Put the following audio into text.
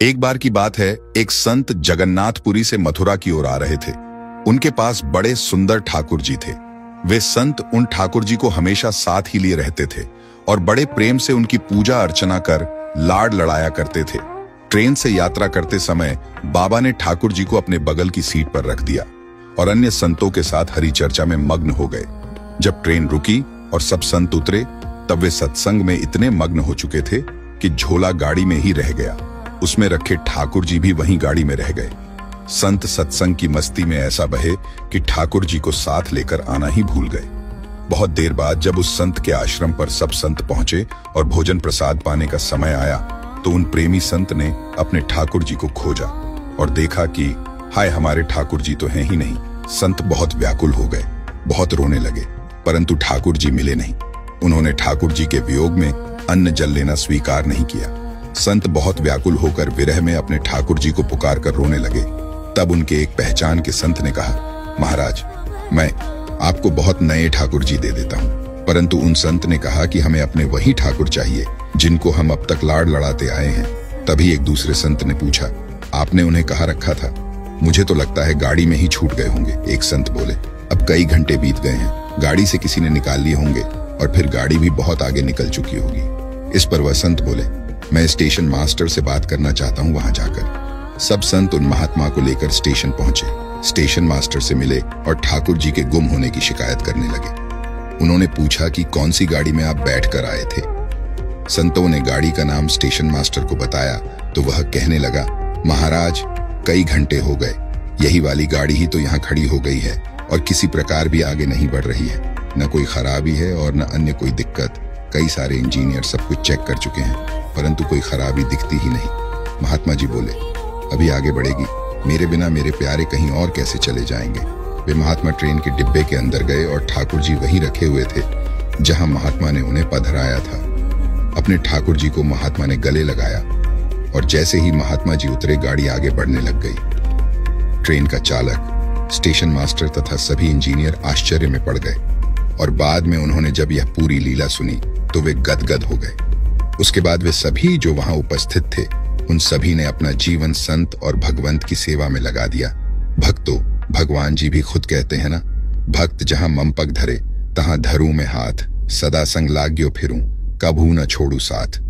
एक बार की बात है, एक संत जगन्नाथपुरी से मथुरा की ओर आ रहे थे। उनके पास बड़े सुंदर ठाकुर जी थे। वे संत उन ठाकुर जी को हमेशा साथ ही लिए रहते थे और बड़े प्रेम से उनकी पूजा अर्चना कर लाड लड़ाया करते थे। ट्रेन से यात्रा करते समय बाबा ने ठाकुर जी को अपने बगल की सीट पर रख दिया और अन्य संतों के साथ हरि चर्चा में मग्न हो गए। जब ट्रेन रुकी और सब संत उतरे, तब वे सत्संग में इतने मग्न हो चुके थे कि झोला गाड़ी में ही रह गया। उसमें रखे ठाकुर जी भी वहीं गाड़ी में रह गए। संत सत्संग की मस्ती में ऐसा बहे कि ठाकुर जी को साथ लेकर आना ही भूल गए। बहुत देर बाद जब उस संत के आश्रम पर सब संत पहुंचे और भोजन प्रसाद पाने का समय आया, तो उन प्रेमी संत ने अपने ठाकुर जी को खोजा और देखा कि हाय, हमारे ठाकुर जी तो हैं ही नहीं। संत बहुत व्याकुल हो गए, बहुत रोने लगे, परंतु ठाकुर जी मिले नहीं। उन्होंने ठाकुर जी के वियोग में अन्न जल लेना स्वीकार नहीं किया। संत बहुत व्याकुल होकर विरह में अपने ठाकुर जी को पुकार कर रोने लगे। तब उनके एक पहचान के संत ने कहा, महाराज, मैं आपको बहुत नए ठाकुर जी दे देता हूँ। परंतु उन संत ने कहा कि हमें अपने वही ठाकुर चाहिए जिनको हम अब तक लाड लड़ाते आए हैं। तभी एक दूसरे संत ने पूछा, आपने उन्हें कहाँ रखा था? मुझे तो लगता है गाड़ी में ही छूट गए होंगे। एक संत बोले, अब कई घंटे बीत गए हैं, गाड़ी से किसी ने निकाल लिए होंगे और फिर गाड़ी भी बहुत आगे निकल चुकी होगी। इस पर वह संत बोले, मैं स्टेशन मास्टर से बात करना चाहता हूँ वहां जाकर। सब संत उन महात्मा को लेकर स्टेशन पहुंचे। स्टेशन मास्टर से मिले और ठाकुर जी के गुम होने की शिकायत करने लगे। उन्होंने पूछा कि कौन सी गाड़ी में आप बैठकर आए थे। संतों ने गाड़ी का नाम स्टेशन मास्टर को बताया तो वह कहने लगा, महाराज, कई घंटे हो गए, यही वाली गाड़ी ही तो यहाँ खड़ी हो गई है और किसी प्रकार भी आगे नहीं बढ़ रही है। न कोई खराबी है और न अन्य कोई दिक्कत। कई सारे इंजीनियर सब कुछ चेक कर चुके हैं, परंतु कोई खराबी दिखती ही नहीं। महात्मा जी बोले, अभी आगे बढ़ेगी, मेरे बिना मेरे प्यारे कहीं और कैसे चले जाएंगे। वे महात्मा ट्रेन के डिब्बे के अंदर गए और ठाकुर जी वहीं रखे हुए थे जहां महात्मा ने उन्हें पधराया था। अपने ठाकुर जी को महात्मा ने गले लगाया और जैसे ही महात्मा जी उतरे, गाड़ी आगे बढ़ने लग गई। ट्रेन का चालक, स्टेशन मास्टर तथा सभी इंजीनियर आश्चर्य में पड़ गए और बाद में उन्होंने जब यह पूरी लीला सुनी तो वे गदगद हो गए। उसके बाद वे सभी जो वहां उपस्थित थे, उन सभी ने अपना जीवन संत और भगवंत की सेवा में लगा दिया। भक्तों, भगवान जी भी खुद कहते हैं ना, भक्त जहां ममपग धरे तहां धरूं में हाथ, सदा संग लाग्यो फिरूं, कभू न छोड़ू साथ।